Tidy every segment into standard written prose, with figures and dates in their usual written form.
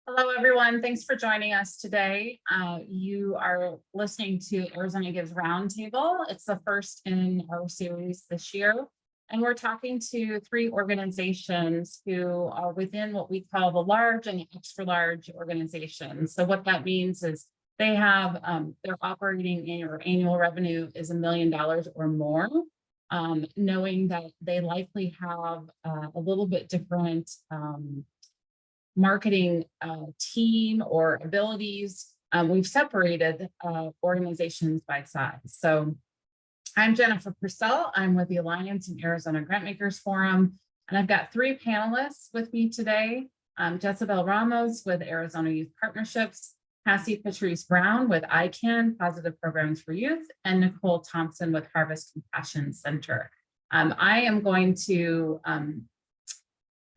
Hello, everyone. Thanks for joining us today. You are listening to Arizona Gives Roundtable. It's the first in our series this year. And we're talking to three organizations who are within what we call the large and extra large organizations. So what that means is they have their operating annual revenue is $1 million or more, knowing that they likely have a little bit different marketing team or abilities. We've separated organizations by size. So I'm Jennifer Purcell. I'm with the Alliance and Arizona Grantmakers Forum, and I've got three panelists with me today. Jezebel Ramos with Arizona Youth Partnerships, Cassie Patrice Brown with ICANN, Positive Programs for Youth, and Nicole Thompson with Harvest Compassion Center. I am going to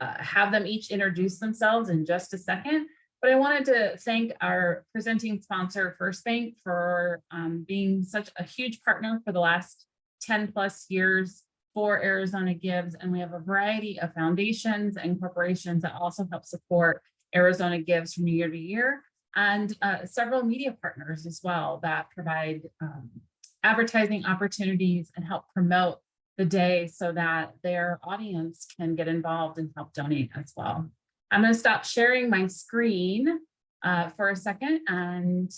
have them each introduce themselves in just a second, but I wanted to thank our presenting sponsor, First Bank, for being such a huge partner for the last 10 plus years for Arizona Gives. And we have a variety of foundations and corporations that also help support Arizona Gives from year to year, and several media partners as well that provide advertising opportunities and help promote the day so that their audience can get involved and help donate as well. I'm going to stop sharing my screen for a second, and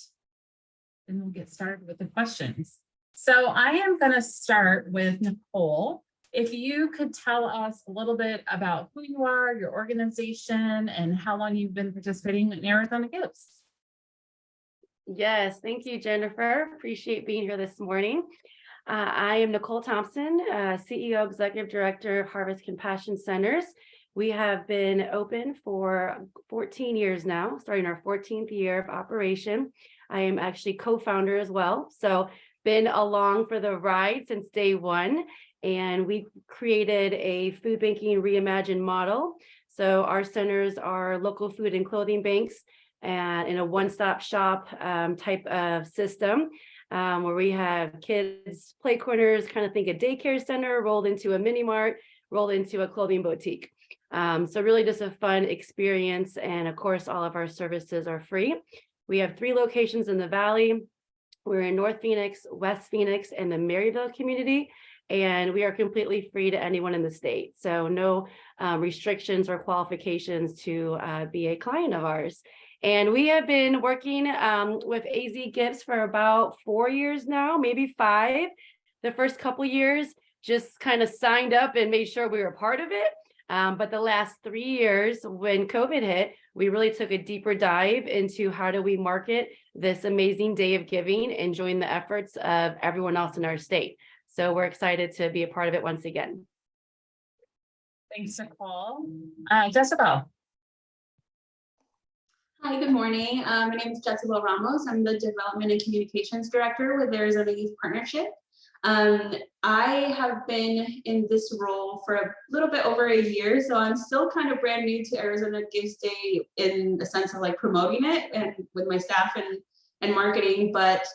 then we'll get started with the questions. So I am going to start with Nicole. If you could tell us a little bit about who you are, your organization, and how long you've been participating in Arizona Gives. Yes, thank you, Jennifer. Appreciate being here this morning. I am Nicole Thompson, CEO, Executive Director of Harvest Compassion Centers. We have been open for 14 years now, starting our 14th year of operation. I am actually co-founder as well, so been along for the ride since day one. And we created a food banking reimagined model. So our centers are local food and clothing banks and in a one-stop shop type of system. Where we have kids play corners, kind of think a daycare center rolled into a mini mart, rolled into a clothing boutique. So really just a fun experience. And of course, all of our services are free. We have 3 locations in the Valley. We're in North Phoenix, West Phoenix, and the Maryville community. And we are completely free to anyone in the state. So no restrictions or qualifications to be a client of ours. And we have been working with AZ Gives for about 4 years now, maybe 5. The first couple years just kind of signed up and made sure we were part of it. But the last 3 years, when COVID hit, we really took a deeper dive into how do we market this amazing day of giving and join the efforts of everyone else in our state. So we're excited to be a part of it once again. Thanks, Nicole. Jezebel. Hi, good morning. My name is Jezebel Ramos. I'm the Development and Communications Director with Arizona Youth Partnership. I have been in this role for a little bit over a year, so I'm still kind of brand new to Arizona Gives Day in the sense of like promoting it and with my staff and marketing. But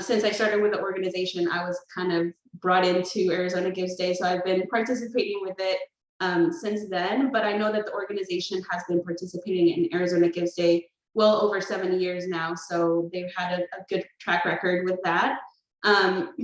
since I started with the organization, I was kind of brought into Arizona Gives Day, so I've been participating with it since then, but I know that the organization has been participating in Arizona Gives Day well over 7 years now, so they've had a good track record with that.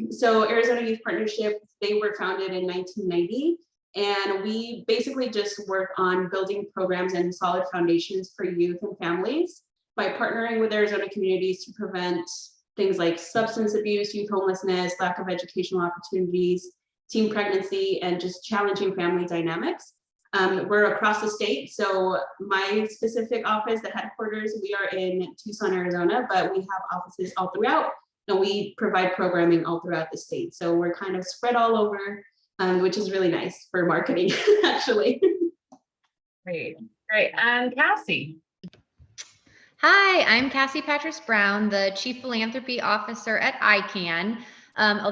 So Arizona Youth Partnership, they were founded in 1990, and we basically just work on building programs and solid foundations for youth and families by partnering with Arizona communities to prevent things like substance abuse, youth homelessness, lack of educational opportunities, teen pregnancy, and just challenging family dynamics. We're across the state. So my specific office, the headquarters, we are in Tucson, Arizona, but we have offices all throughout, and we provide programming all throughout the state. So we're kind of spread all over, which is really nice for marketing, actually. Great. And Cassie. Hi, I'm Cassie Patrice Brown, the Chief Philanthropy Officer at ICANN.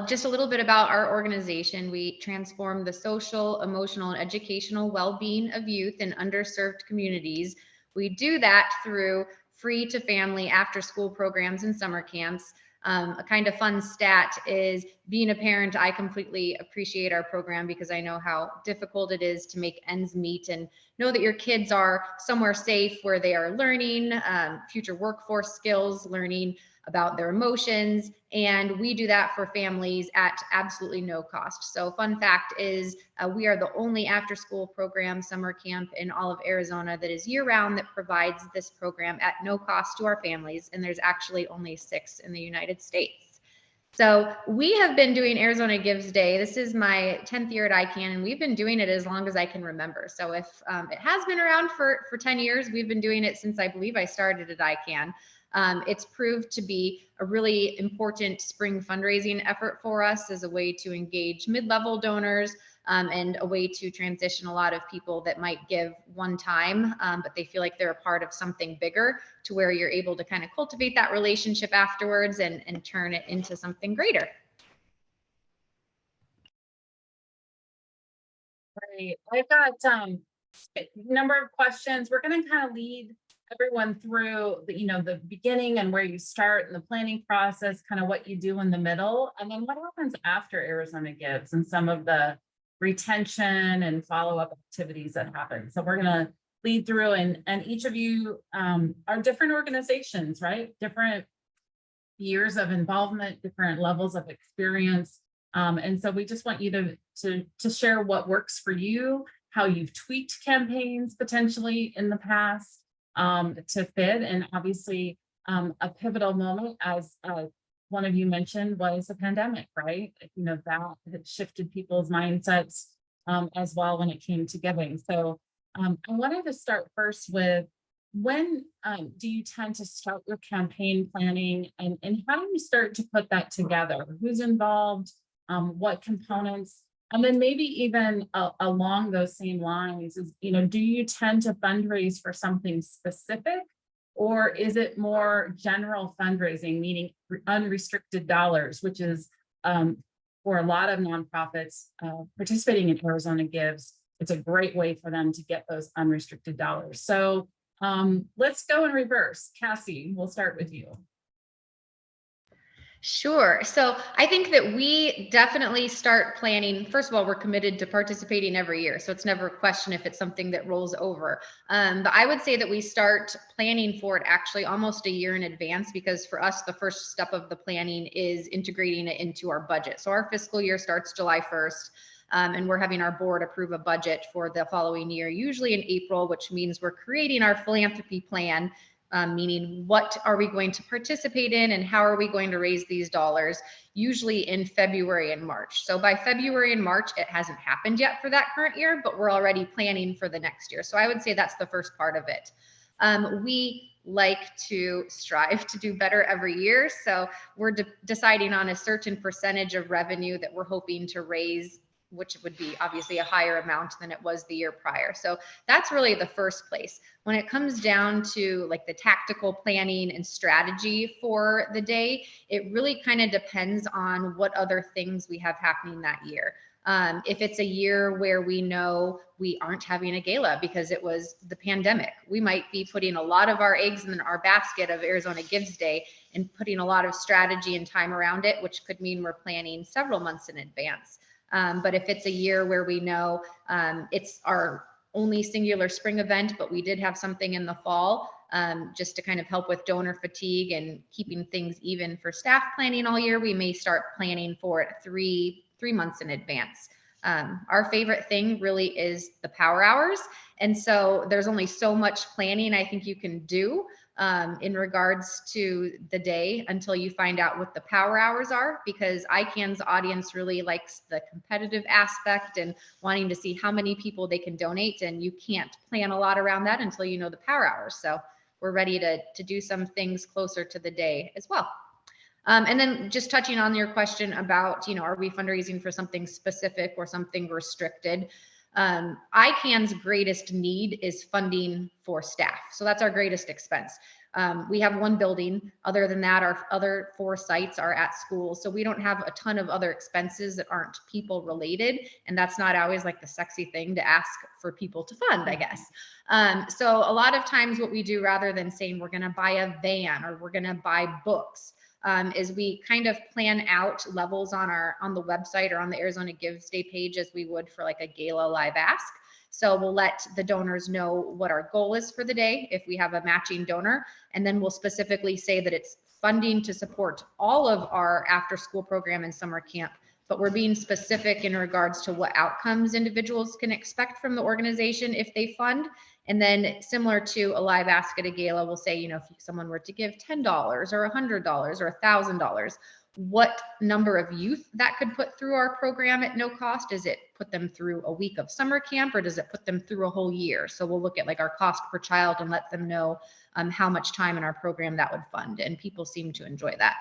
Just a little bit about our organization. We transform the social, emotional, and educational well-being of youth in underserved communities. We do that through free to family after-school programs and summer camps, A kind of fun stat is being a parent. I completely appreciate our program because I know how difficult it is to make ends meet and know that your kids are somewhere safe where they are learning future workforce skills, learning about their emotions. And we do that for families at absolutely no cost. So fun fact is we are the only after school program summer camp in all of Arizona that is year round that provides this program at no cost to our families. And there's actually only 6 in the United States. So we have been doing Arizona Gives Day. This is my 10th year at ICANN, and we've been doing it as long as I can remember. So if it has been around for 10 years, we've been doing it since I believe I started at ICANN. It's proved to be a really important spring fundraising effort for us as a way to engage mid-level donors and a way to transition a lot of people that might give one time, but they feel like they're a part of something bigger, to where you're able to kind of cultivate that relationship afterwards and turn it into something greater. Great. I've got a number of questions. We're going to kind of lead everyone through the beginning and where you start in the planning process, kind of what you do in the middle, and then what happens after Arizona Gives and some of the retention and follow-up activities that happen. So we're going to lead through, and each of you are different organizations, right? Different years of involvement, different levels of experience. And so we just want you to share what works for you, how you've tweaked campaigns potentially in the past to fit. And obviously a pivotal moment, as one of you mentioned, was the pandemic, right? That had shifted people's mindsets as well when it came to giving. So I wanted to start first with, when do you tend to start your campaign planning, and how do you start to put that together? Who's involved? What components? And then maybe even along those same lines is, do you tend to fundraise for something specific, or is it more general fundraising, meaning unrestricted dollars, which is for a lot of nonprofits participating in Arizona Gives, it's a great way for them to get those unrestricted dollars. So let's go in reverse. Cassie, we'll start with you. Sure. So I think that we definitely start planning. First of all, we're committed to participating every year, so it's never a question if it's something that rolls over. But I would say that we start planning for it actually almost a year in advance, because for us, the first step of the planning is integrating it into our budget. So our fiscal year starts July 1st. And we're having our board approve a budget for the following year, usually in April, which means we're creating our philanthropy plan, meaning what are we going to participate in and how are we going to raise these dollars, usually in February and March. So by February and March, it hasn't happened yet for that current year, but we're already planning for the next year. So I would say that's the first part of it. We like to strive to do better every year. So we're deciding on a certain percentage of revenue that we're hoping to raise, which would be obviously a higher amount than it was the year prior. So that's really the first place. When it comes down to like the tactical planning and strategy for the day, it really kind of depends on what other things we have happening that year. If it's a year where we know we aren't having a gala because it was the pandemic, we might be putting a lot of our eggs in our basket of Arizona Gives Day and putting a lot of strategy and time around it, which could mean we're planning several months in advance. But if it's a year where we know it's our only singular spring event, but we did have something in the fall, just to kind of help with donor fatigue and keeping things even for staff planning all year, we may start planning for it three months in advance. Our favorite thing really is the power hours. And so there's only so much planning I think you can do in regards to the day until you find out what the power hours are, because ICANN's audience really likes the competitive aspect and wanting to see how many people they can donate. And you can't plan a lot around that until you know the power hours. So we're ready to do some things closer to the day as well. And then just touching on your question about, are we fundraising for something specific or something restricted? ICANN's greatest need is funding for staff. So that's our greatest expense. We have one building. Other than that, our other 4 sites are at schools. So we don't have a ton of other expenses that aren't people related. And that's not always like the sexy thing to ask for people to fund, I guess. So a lot of times what we do, rather than saying we're going to buy a van or we're going to buy books, is we kind of plan out levels on the website or on the Arizona Gives Day page as we would for like a gala live ask. So we'll let the donors know what our goal is for the day if we have a matching donor, and then we'll specifically say that it's funding to support all of our after school program and summer camp, but we're being specific in regards to what outcomes individuals can expect from the organization if they fund. And then similar to a live ask at a gala, we'll say, if someone were to give $10 or $100 or $1,000, what number of youth that could put through our program at no cost? Does it put them through a week of summer camp, or does it put them through a whole year? So we'll look at like our cost per child and let them know how much time in our program that would fund. And people seem to enjoy that.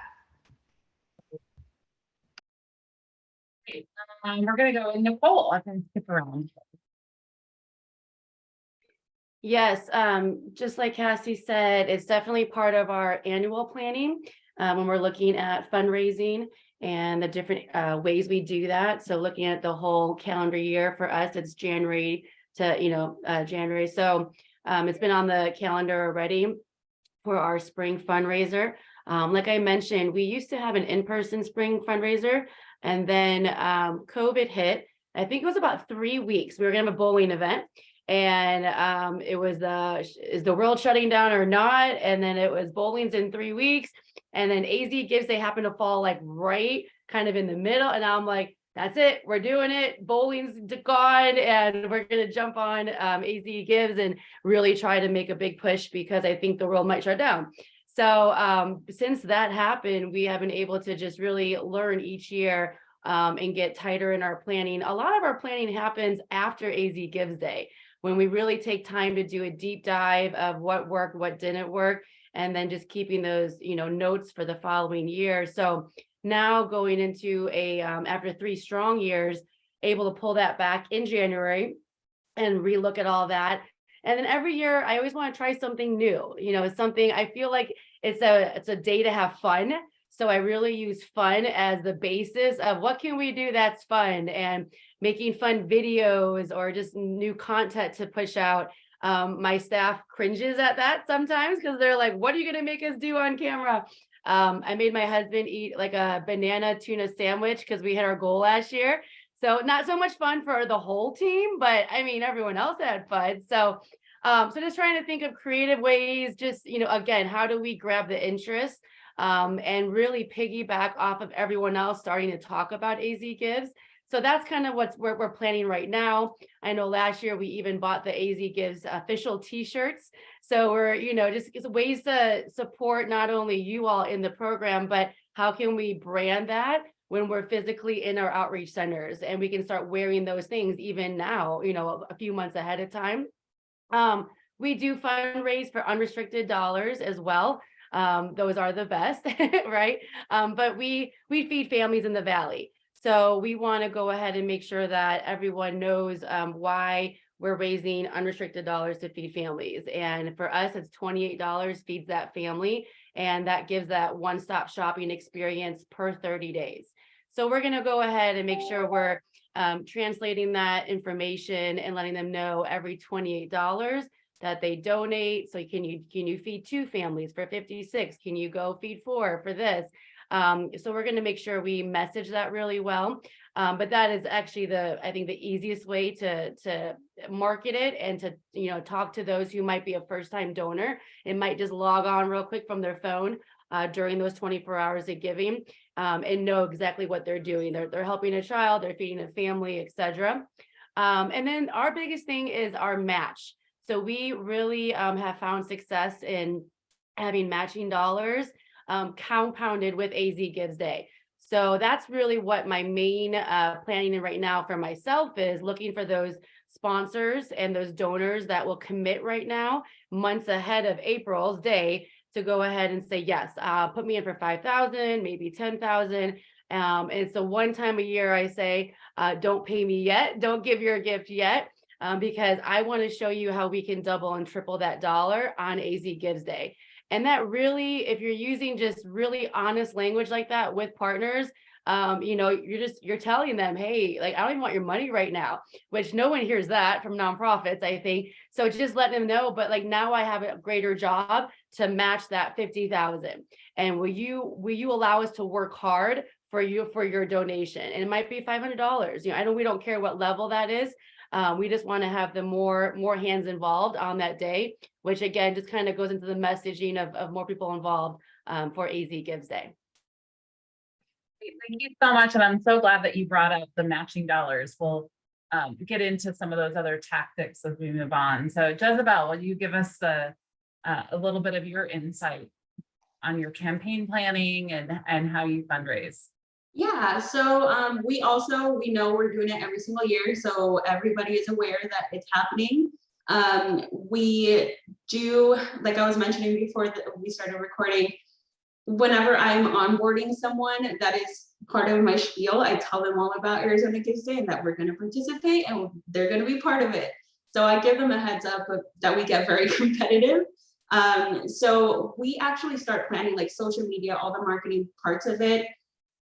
We're gonna go with Nicole. I can skip around. Yes, just like Cassie said, it's definitely part of our annual planning when we're looking at fundraising and the different ways we do that. So looking at the whole calendar year for us, it's January to January. So it's been on the calendar already for our spring fundraiser. Like I mentioned, we used to have an in-person spring fundraiser, and then COVID hit. I think it was about 3 weeks. We were gonna have a bowling event. And it was is the world shutting down or not? And then it was bowling's in 3 weeks. And then AZ Gives, they happen to fall like right kind of in the middle. And I'm like, that's it, we're doing it. Bowling's gone, and we're gonna jump on AZ Gives and really try to make a big push, because I think the world might shut down. So since that happened, we have been able to just really learn each year and get tighter in our planning. A lot of our planning happens after AZ Gives Day, when we really take time to do a deep dive of what worked, what didn't work, and then just keeping those, notes for the following year. So now going into after 3 strong years, able to pull that back in January and relook at all that. And then every year, I always want to try something new. Something I feel like it's a day to have fun. So I really use fun as the basis of what can we do that's fun, and making fun videos or just new content to push out. My staff cringes at that sometimes, because they're like, what are you going to make us do on camera? I made my husband eat like a banana tuna sandwich because we hit our goal last year. So not so much fun for the whole team, but I mean, everyone else had fun. So just trying to think of creative ways, just, again, how do we grab the interest and really piggyback off of everyone else starting to talk about AZ Gives. So that's kind of what we're planning right now. I know last year we even bought the AZ Gives official t-shirts. So we're, just ways to support not only you all in the program, but how can we brand that when we're physically in our outreach centers, and we can start wearing those things even now, a few months ahead of time. We do fundraise for unrestricted dollars as well. Those are the best, right? But we feed families in the Valley. So we want to go ahead and make sure that everyone knows why we're raising unrestricted dollars to feed families. And for us, it's $28 feeds that family. And that gives that one-stop shopping experience per 30 days. So we're going to go ahead and make sure we're translating that information and letting them know every $28 that they donate. So can you feed 2 families for 56? Can you go feed 4 for this? So we're going to make sure we message that really well. But that is actually I think the easiest way to market it, and to, talk to those who might be a first-time donor. It might just log on real quick from their phone during those 24 hours of giving and know exactly what they're doing. They're helping a child, they're feeding a family, etc. And then our biggest thing is our match. So we really have found success in having matching dollars compounded with AZ Gives Day. So that's really what my main planning right now for myself is, looking for those sponsors and those donors that will commit right now, months ahead of April's day, to go ahead and say, yes, put me in for 5,000, maybe 10,000. And it's the one time a year I say, don't pay me yet, don't give your gift yet, because I want to show you how we can double and triple that dollar on AZ Gives Day. And that really, if you're using just really honest language like that with partners, you're telling them, hey, like, I don't even want your money right now, which no one hears that from nonprofits, I think. So just let them know. But like, now I have a greater job to match that 50,000. And will you allow us to work hard for your donation? And it might be $500. You know, I know we don't care what level that is. We just want to have the more hands involved on that day, which again just kind of goes into the messaging of more people involved for AZ Gives Day. Thank you so much, and I'm so glad that you brought up the matching dollars. We'll get into some of those other tactics as we move on. So Jezebel, will you give us a little bit of your insight on your campaign planning and how you fundraise? Yeah, so we know we're doing it every single year, so everybody is aware that it's happening. We do, like I was mentioning before that we started recording, whenever I'm onboarding someone, that is part of my spiel. I tell them all about Arizona Gives Day and that we're going to participate and they're going to be part of it. So I give them a heads up that we get very competitive. So we actually start planning like social media, all the marketing parts of it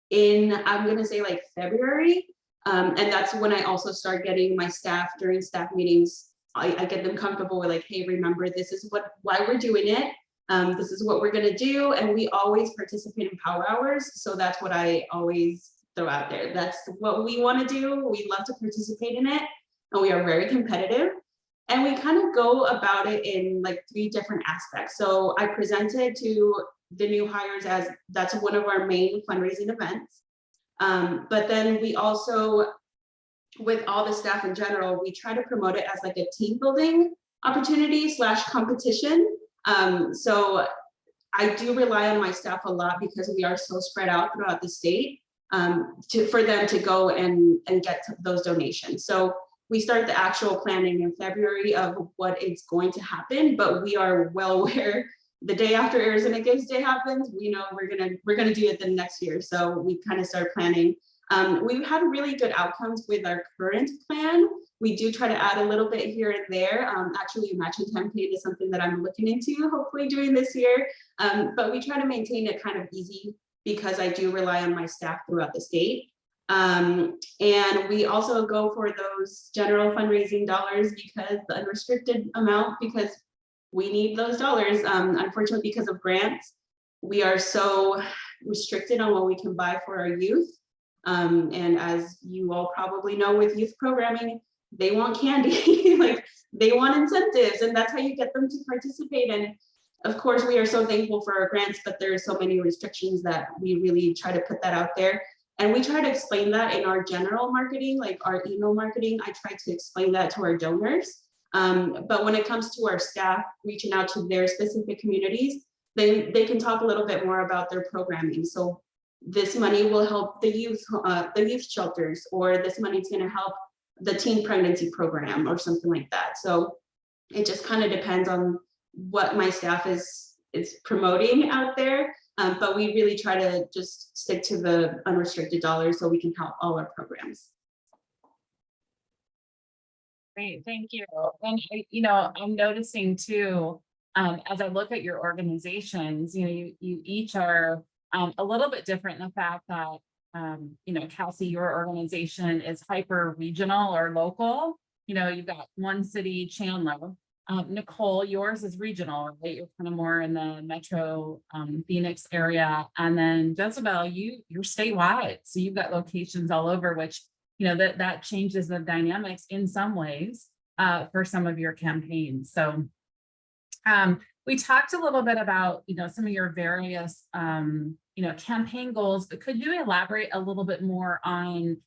in, I'm going to say like February. And that's when I also start getting my staff during staff meetings. I get them comfortable with like, hey, remember, this is why we're doing it. This is what we're going to do. And we always participate in power hours. So that's what I always throw out there. That's what we want to do. We love to participate in it. And we are very competitive. And we kind of go about it in like 3 different aspects. So I presented to the new hires as that's one of our main fundraising events. But then we also, with all the staff in general, we try to promote it as like a team building opportunity / competition. So I do rely on my staff a lot because we are so spread out throughout the state for them to go and get those donations. So we start the actual planning in February of what is going to happen, but we are well aware the day after Arizona Gives Day happens, we know we're gonna do it the next year. So we kind of start planning. We've had really good outcomes with our current plan. We do try to add a little bit here and there. Actually, a matching campaign is something that I'm looking into, hopefully doing this year. But we try to maintain it kind of easy because I do rely on my staff throughout the state. And we also go for those general fundraising dollars because the unrestricted amount, because we need those dollars. Unfortunately, because of grants, we are so restricted on what we can buy for our youth. And as you all probably know with youth programming, they want candy, like they want incentives, and that's how you get them to participate. And of course, we are so thankful for our grants, but there are so many restrictions that we really try to put that out there. And we try to explain that in our general marketing, like our email marketing. I try to explain that to our donors. But when it comes to our staff reaching out to their specific communities, then they can talk a little bit more about their programming. So this money will help the youth shelters, or this money is going to help the teen pregnancy program or something like that. So it just kind of depends on what my staff is promoting out there. But we really try to just stick to the unrestricted dollars so we can help all our programs. Great, thank you. And I'm noticing too, as I look at your organizations, you each are a little bit different in the fact that Kelsey, your organization is hyper regional or local. You've got one city, Chandler. Nicole, yours is regional, right? You're kind of more in the metro Phoenix area. And then Jezebel, you're statewide. So you've got locations all over, which that changes the dynamics in some ways for some of your campaigns. So we talked a little bit about some of your various campaign goals, but could you elaborate a little bit more on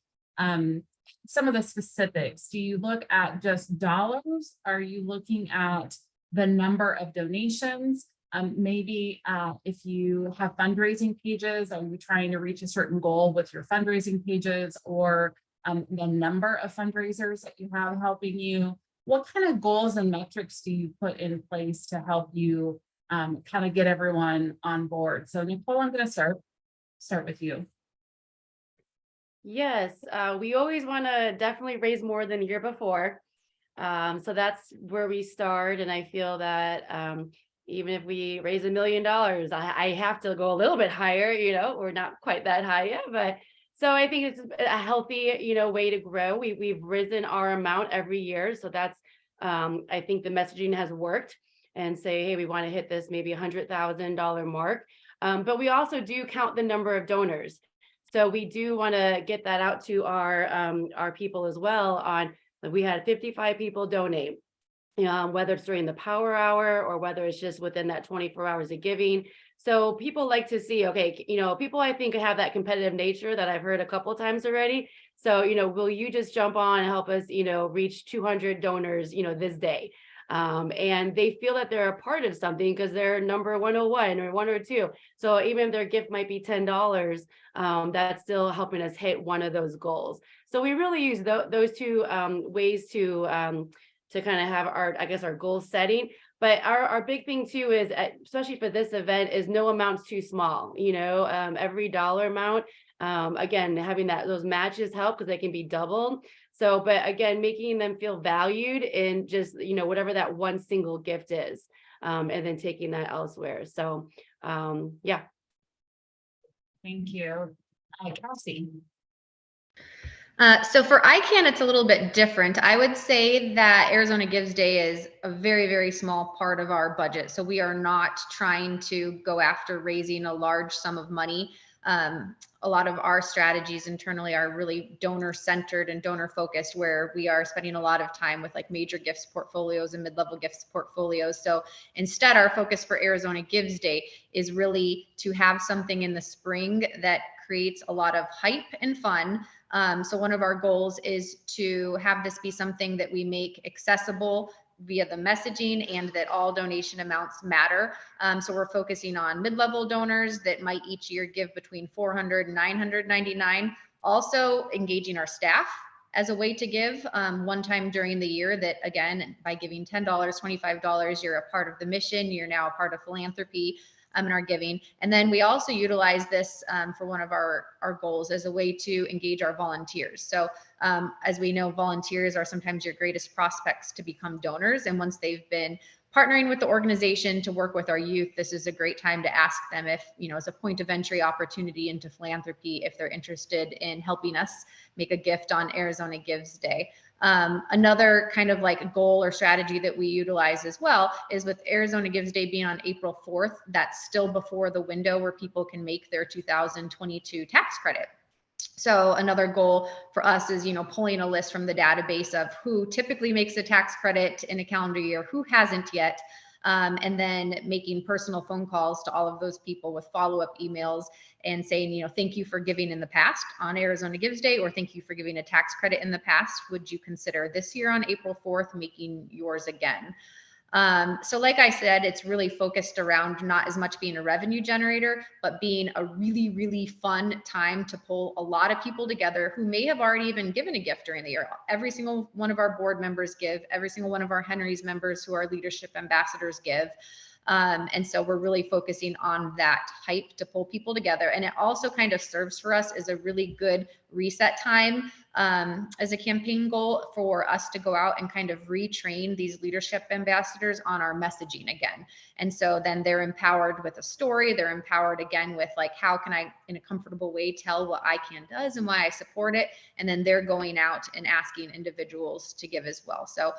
some of the specifics? Do you look at just dollars? Are you looking at the number of donations? Maybe if you have fundraising pages, are you trying to reach a certain goal with your fundraising pages, or the number of fundraisers that you have helping you? What kind of goals and metrics do you put in place to help you kind of get everyone on board? So Nicole, I'm going to start with you. Yes, we always want to definitely raise more than the year before. So that's where we start. And I feel that even if we raise $1 million, I have to go a little bit higher, we're not quite that high yet, but so I think it's a healthy, way to grow. We've risen our amount every year. So that's, I think the messaging has worked. and say, hey, we want to hit this maybe $100,000 mark. But we also do count the number of donors. So we do want to get that out to our people as well on, we had 55 people donate, whether it's during the power hour or whether it's just within that 24 hours of giving. So people like to see, okay, people I think have that competitive nature that I've heard a couple of times already. So, will you just jump on and help us, reach 200 donors, this day? And they feel that they're a part of something because they're number 101 or 102. So even if their gift might be $10, that's still helping us hit one of those goals. So we really use those two ways to kind of have our goal setting. But our big thing too is, especially for this event, is no amount's too small. Every dollar amount, again, having those matches help because they can be doubled. So, but again, making them feel valued in just, whatever that one single gift is, and then taking that elsewhere. So, yeah. Thank you. Kelsey. So for ICANN, it's a little bit different. I would say that Arizona Gives Day is a very, very small part of our budget. So we are not trying to go after raising a large sum of money. A lot of our strategies internally are really donor centered and donor focused, where we are spending a lot of time with like major gifts portfolios and mid-level gifts portfolios. So instead, our focus for Arizona Gives Day is really to have something in the spring that creates a lot of hype and fun. So one of our goals is to have this be something that we make accessible via the messaging and that all donation amounts matter. So we're focusing on mid-level donors that might each year give between $400 and $999. Also engaging our staff as a way to give one time during the year, that again, by giving $10, $25, you're a part of the mission, you're now a part of philanthropy in our giving. And then we also utilize this for one of our goals as a way to engage our volunteers. So as we know, volunteers are sometimes your greatest prospects to become donors. And once they've been partnering with the organization to work with our youth, this is a great time to ask them if, as a point of entry opportunity into philanthropy, if they're interested in helping us make a gift on Arizona Gives Day. Another kind of like goal or strategy that we utilize as well is with Arizona Gives Day being on April 4th, that's still before the window where people can make their 2022 tax credit. So another goal for us is, pulling a list from the database of who typically makes a tax credit in a calendar year, who hasn't yet, and then making personal phone calls to all of those people with follow-up emails and saying, thank you for giving in the past on Arizona Gives Day, or thank you for giving a tax credit in the past. Would you consider this year on April 4th making yours again? So like I said, it's really focused around not as much being a revenue generator, but being a really, really fun time to pull a lot of people together who may have already even given a gift during the year. Every single one of our board members give, every single one of our Henry's members who are leadership ambassadors give. And so we're really focusing on that hype to pull people together. And it also kind of serves for us as a really good reset time as a campaign goal for us to go out and kind of retrain these leadership ambassadors on our messaging again. And so then they're empowered with a story. They're empowered again with like, how can I, in a comfortable way, tell what ICANN does and why I support it? And then they're going out and asking individuals to give as well. So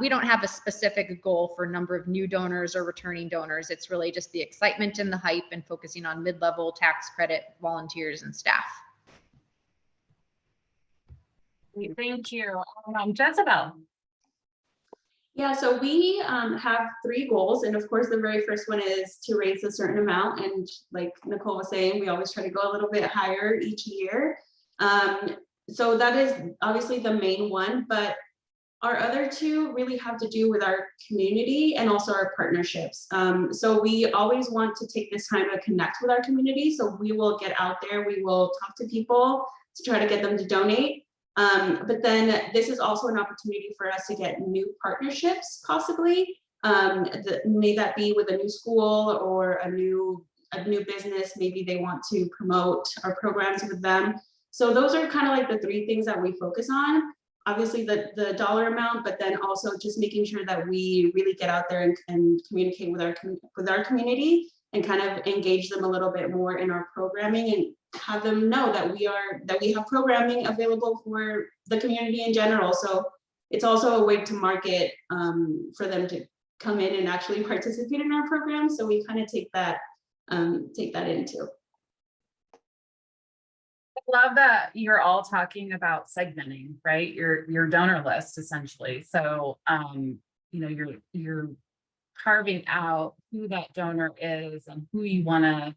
we don't have a specific goal for number of new donors or returning donors. It's really just the excitement and the hype and focusing on mid-level tax credit volunteers and staff. Thank you. Jezebel. Yeah, so we have 3 goals. And of course, the very first one is to raise a certain amount. And like Nicole was saying, we always try to go a little bit higher each year. So that is obviously the main one, but our other 2 really have to do with our community and also our partnerships. So we always want to take this time to connect with our community. So we will get out there, we will talk to people to try to get them to donate. But then this is also an opportunity for us to get new partnerships, possibly. May that be with a new school or a new business. Maybe they want to promote our programs with them. So those are kind of like the 3 things that we focus on. Obviously the dollar amount, but then also just making sure that we really get out there and communicate with our community and kind of engage them a little bit more in our programming and have them know that we have programming available for the community in general. So it's also a way to market for them to come in and actually participate in our program. So we kind of take that into. I love that you're all talking about segmenting, right? Your donor list essentially. So you know, you're carving out who that donor is and who you want to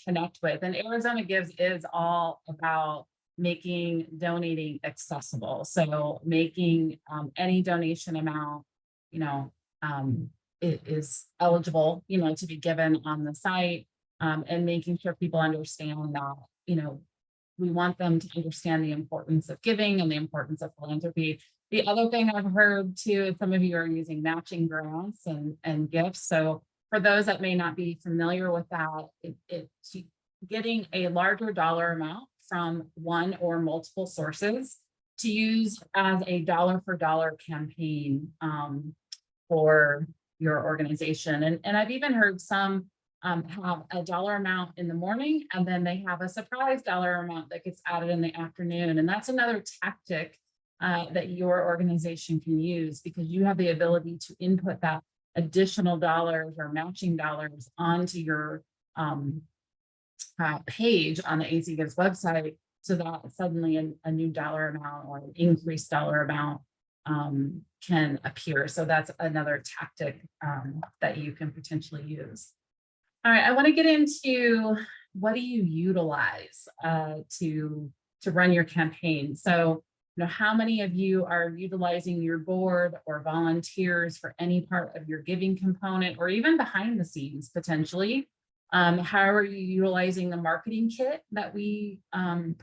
connect with. And Arizona Gives is all about making donating accessible. So making any donation amount, you know, it is eligible, you know, to be given on the site, and making sure people understand that, you know, we want them to understand the importance of giving and the importance of philanthropy. The other thing I've heard too is some of you are using matching grants and gifts. So for those that may not be familiar with that, it's getting a larger dollar amount from one or multiple sources to use as a dollar for dollar campaign for your organization. And I've even heard some have a dollar amount in the morning, and then they have a surprise dollar amount that gets added in the afternoon. And that's another tactic that your organization can use, because you have the ability to input that additional dollars or matching dollars onto your page on the AZ Gives website, so that suddenly a new dollar amount or an increased dollar amount can appear. So that's another tactic that you can potentially use. All right, I want to get into what do you utilize to run your campaign. So, you know, how many of you are utilizing your board or volunteers for any part of your giving component, or even behind the scenes potentially? How are you utilizing the marketing kit that we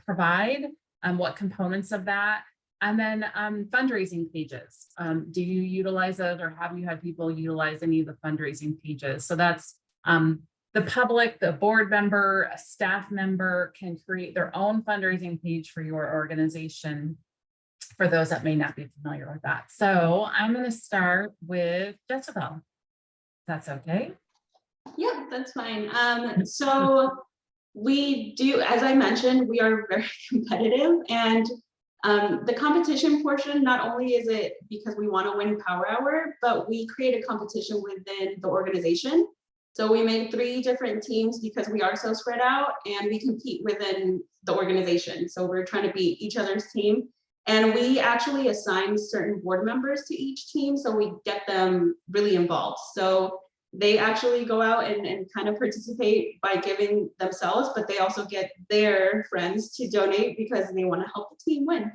provide? What components of that? And then fundraising pages. Do you utilize those, or have you had people utilize any of the fundraising pages? So that's the public, the board member, a staff member can create their own fundraising page for your organization, for those that may not be familiar with that. So I'm going to start with Jezebel. If that's okay. Yeah, that's fine. So we do, as I mentioned, we are very competitive, and the competition portion, not only is it because we want to win Power Hour, but we create a competition within the organization. So we made 3 different teams because we are so spread out, and we compete within the organization. So we're trying to beat each other's team. And we actually assign certain board members to each team, so we get them really involved. So they actually go out and kind of participate by giving themselves, but they also get their friends to donate because they want to help the team win.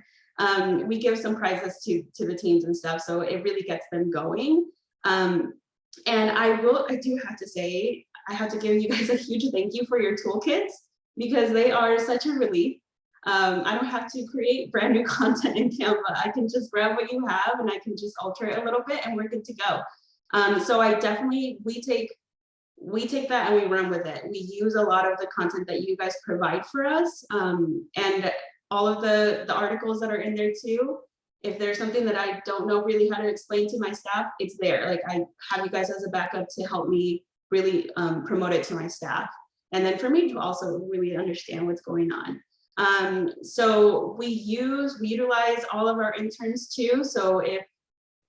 We give some prizes to the teams and stuff, so it really gets them going. And I do have to say, I have to give you guys a huge thank you for your toolkits, because they are such a relief. I don't have to create brand new content in Canva. I can just grab what you have and I can just alter it a little bit and we're good to go. So I definitely, we take that and we run with it. We use a lot of the content that you guys provide for us, and all of the articles that are in there too. If there's something that I don't know really how to explain to my staff, it's there. Like, I have you guys as a backup to help me really promote it to my staff. And then for me to also really understand what's going on. So we utilize all of our interns too. So if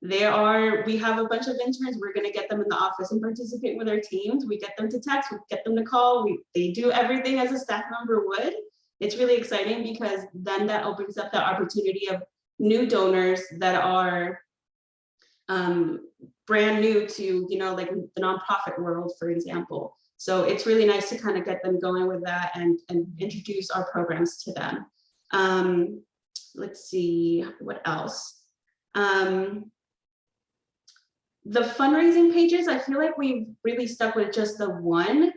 we have a bunch of interns, we're going to get them in the office and participate with our teams. We get them to text, we get them to call. They do everything as a staff member would. It's really exciting, because then that opens up the opportunity of new donors that are brand new to, you know, like the nonprofit world, for example. So it's really nice to kind of get them going with that and introduce our programs to them. Let's see, what else? The fundraising pages, I feel like we've really stuck with just the one,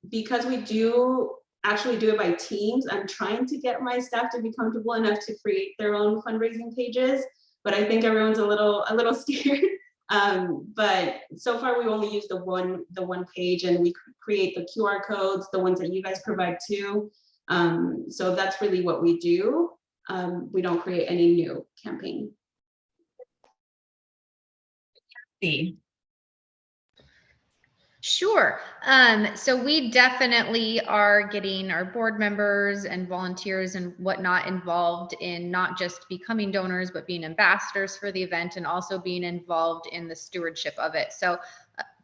because we do actually do it by teams. I'm trying to get my staff to be comfortable enough to create their own fundraising pages, but I think everyone's a little scared. But so far we only use the one page, and we create the QR codes, the ones that you guys provide too. So that's really what we do. We don't create any new campaign. Sure. So we definitely are getting our board members and volunteers and whatnot involved in not just becoming donors, but being ambassadors for the event and also being involved in the stewardship of it. So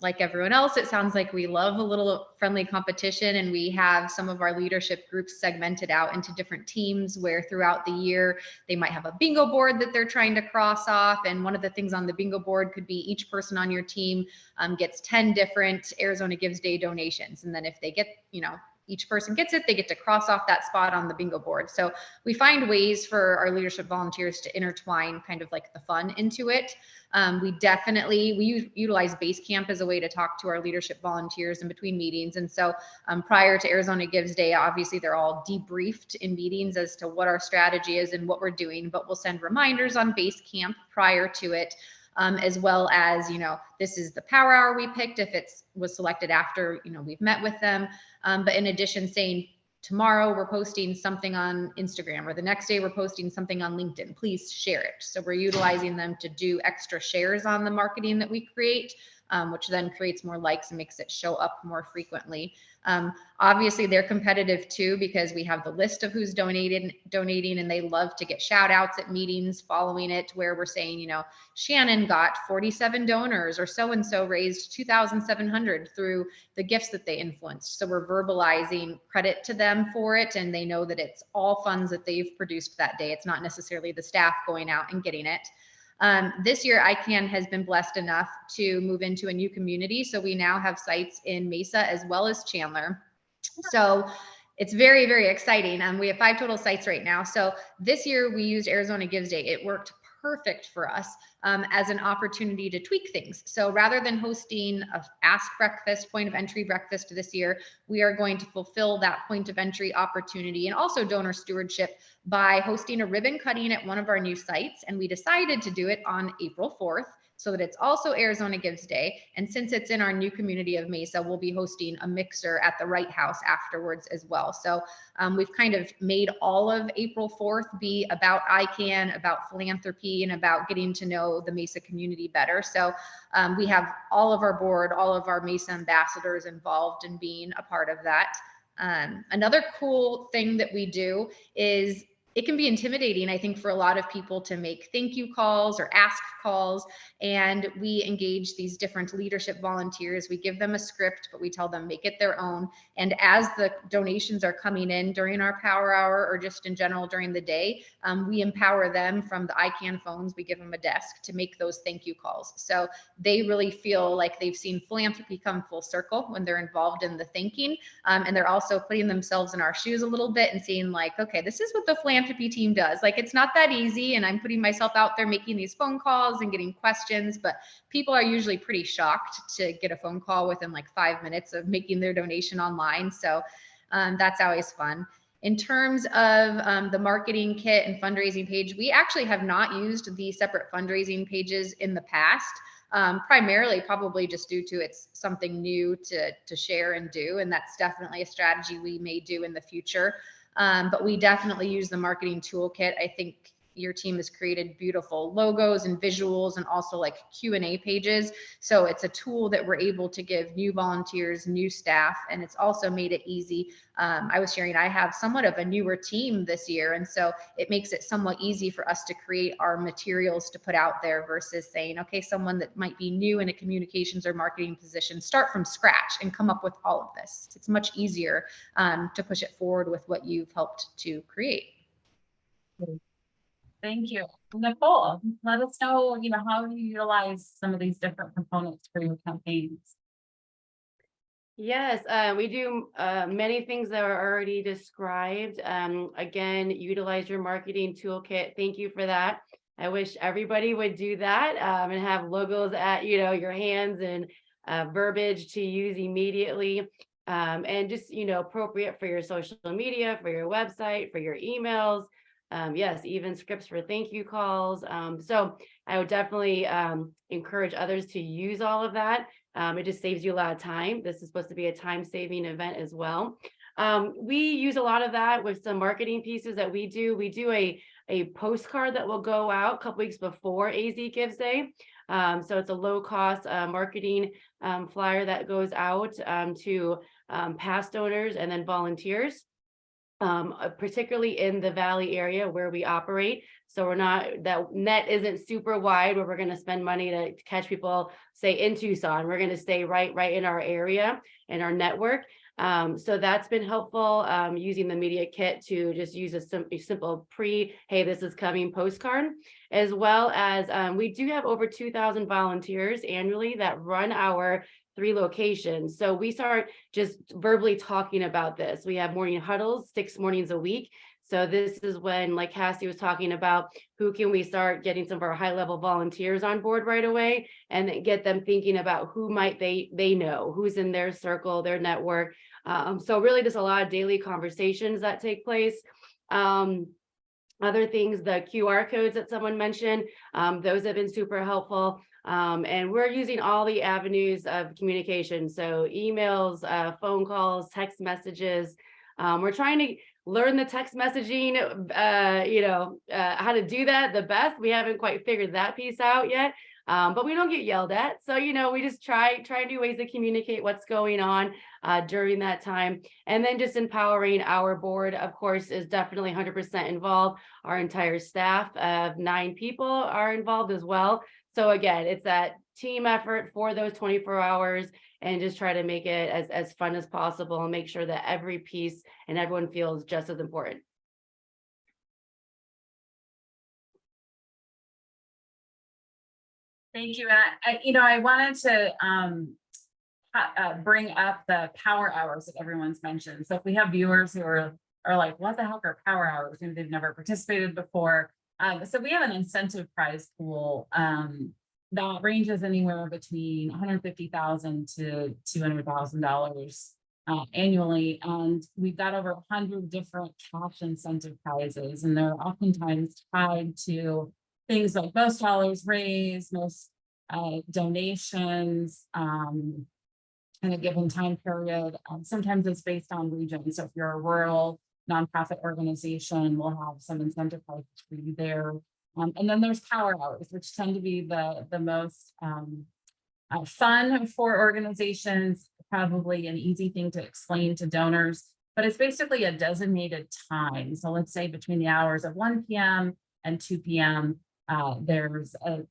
like everyone else, it sounds like we love a little friendly competition, and we have some of our leadership groups segmented out into different teams where throughout the year they might have a bingo board that they're trying to cross off. And one of the things on the bingo board could be each person on your team gets 10 different Arizona Gives Day donations. And then if they get, each person gets it, they get to cross off that spot on the bingo board. So we find ways for our leadership volunteers to intertwine kind of like the fun into it. We utilize Basecamp as a way to talk to our leadership volunteers in between meetings. And so prior to Arizona Gives Day, obviously they're all debriefed in meetings as to what our strategy is and what we're doing, but we'll send reminders on Basecamp prior to it. As well as, this is the power hour we picked if it was selected after, we've met with them. But in addition, saying tomorrow we're posting something on Instagram, or the next day we're posting something on LinkedIn, please share it. So we're utilizing them to do extra shares on the marketing that we create, which then creates more likes and makes it show up more frequently. Obviously they're competitive too, because we have the list of who's donating, and they love to get shout outs at meetings following it, where we're saying, Shannon got 47 donors, or so-and-so raised 2,700 through the gifts that they influenced. So we're verbalizing credit to them for it, and they know that it's all funds that they've produced that day. It's not necessarily the staff going out and getting it. This year, ICANN has been blessed enough to move into a new community. So we now have sites in Mesa as well as Chandler. So it's very, very exciting. We have 5 total sites right now. So this year we used Arizona Gives Day. It worked perfect for us as an opportunity to tweak things. So rather than hosting a ask breakfast, point of entry breakfast this year, we are going to fulfill that point of entry opportunity and also donor stewardship by hosting a ribbon cutting at one of our new sites. And we decided to do it on April 4th. So that it's also Arizona Gives Day. And since it's in our new community of Mesa, we'll be hosting a mixer at the Wright House afterwards as well. So we've kind of made all of April 4th be about ICANN, about philanthropy, and about getting to know the Mesa community better. So we have all of our board, all of our Mesa ambassadors involved in being a part of that. Another cool thing that we do is it can be intimidating, I think, for a lot of people to make thank you calls or ask calls. And we engage these different leadership volunteers. We give them a script, but we tell them make it their own. And as the donations are coming in during our power hour or just in general during the day, we empower them from the ICANN phones. We give them a desk to make those thank you calls. So they really feel like they've seen philanthropy come full circle when they're involved in the thinking. And they're also putting themselves in our shoes a little bit and seeing like, okay, this is what the philanthropy team does. Like, it's not that easy. And I'm putting myself out there making these phone calls and getting questions, but people are usually pretty shocked to get a phone call within like 5 minutes of making their donation online. So that's always fun. In terms of the marketing kit and fundraising page, we actually have not used the separate fundraising pages in the past. Primarily probably just due to it's something new to share and do. And that's definitely a strategy we may do in the future. But we definitely use the marketing toolkit. I think your team has created beautiful logos and visuals and also like Q&A pages. So it's a tool that we're able to give new volunteers, new staff, and it's also made it easy. I was sharing, I have somewhat of a newer team this year. And so it makes it somewhat easy for us to create our materials to put out there versus saying, okay, someone that might be new in a communications or marketing position, start from scratch and come up with all of this. It's much easier to push it forward with what you've helped to create. Thank you. Nicole, let us know, how you utilize some of these different components for your campaigns. Yes, we do many things that are already described. Again, utilize your marketing toolkit. Thank you for that. I wish everybody would do that and have logos at your hands and verbiage to use immediately. And just appropriate for your social media, for your website, for your emails. Yes, even scripts for thank you calls. So I would definitely encourage others to use all of that. It just saves you a lot of time. This is supposed to be a time-saving event as well. We use a lot of that with some marketing pieces that we do. We do a a postcard that will go out a couple weeks before AZ Gives Day. So it's a low cost marketing flyer that goes out to past donors and then volunteers. Particularly in the Valley area where we operate. So we're not, that net isn't super wide where we're going to spend money to catch people, say in Tucson. We're going to stay right in our area and our network. So that's been helpful, using the media kit to just use a simple hey, this is coming postcard, as well as we do have over 2,000 volunteers annually that run our 3 locations. So we start just verbally talking about this. We have morning huddles 6 mornings a week. So this is when, like Cassie was talking about, who can we start getting some of our high level volunteers on board right away and then get them thinking about who might they know, who's in their circle, their network. So really just a lot of daily conversations that take place. Other things, the QR codes that someone mentioned, those have been super helpful. And we're using all the avenues of communication. So emails, phone calls, text messages. We're trying to learn the text messaging, how to do that the best. We haven't quite figured that piece out yet. But we don't get yelled at. So, we just try new ways to communicate what's going on during that time. And then just empowering our board, of course, is definitely 100% involved. Our entire staff of 9 people are involved as well. So again, it's that team effort for those 24 hours and just try to make it as fun as possible and make sure that every piece and everyone feels just as important. Thank you. And I wanted to bring up the power hours that everyone's mentioned. So if we have viewers who are like, what the heck are power hours? Maybe they've never participated before. So we have an incentive prize pool that ranges anywhere between $150,000 to $200,000 annually. And we've got over 100 different cash incentive prizes, and they're oftentimes tied to things like most dollars raised, most donations in a given time period. Sometimes it's based on region. So if you're a rural nonprofit organization, we'll have some incentive prizes for you there. And then there's power hours, which tend to be the most fun for organizations, probably an easy thing to explain to donors, but it's basically a designated time. So let's say between the hours of 1 p.m. and 2 p.m., there's a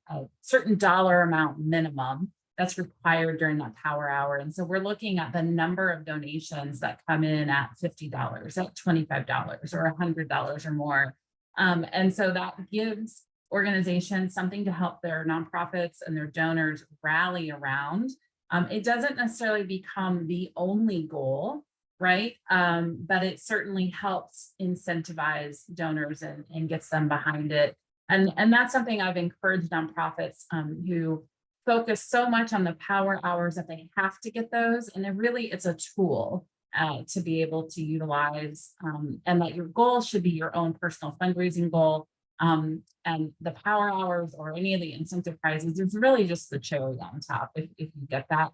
certain dollar amount minimum that's required during that power hour. And so we're looking at the number of donations that come in at $50, at $25, or $100 or more. And so that gives organizations something to help their nonprofits and their donors rally around. It doesn't necessarily become the only goal, right? But it certainly helps incentivize donors and gets them behind it. And that's something I've encouraged nonprofits who focus so much on the power hours that they have to get those. And then really it's a tool to be able to utilize, and that your goal should be your own personal fundraising goal. And the power hours or any of the incentive prizes is really just the cherry on top if you get that.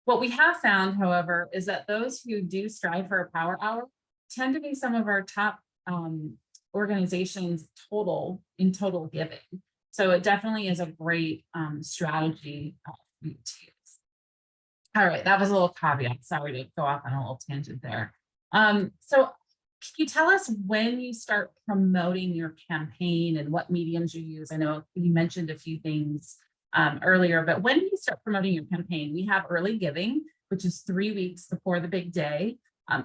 What we have found, however, is that those who do strive for a power hour tend to be some of our top organizations in total giving. So it definitely is a great strategy for you to use. All right, that was a little caveat. Sorry to go off on a little tangent there. So can you tell us when you start promoting your campaign and what mediums you use? I know you mentioned a few things earlier, but when do you start promoting your campaign? We have early giving, which is 3 weeks before the big day.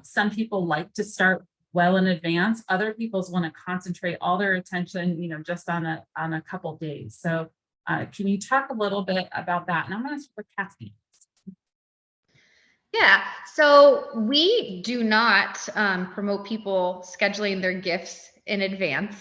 Some people like to start well in advance. Other people's want to concentrate all their attention, just on a couple days. So can you talk a little bit about that? And I'm going to start with Cassie. Yeah, so we do not promote people scheduling their gifts in advance.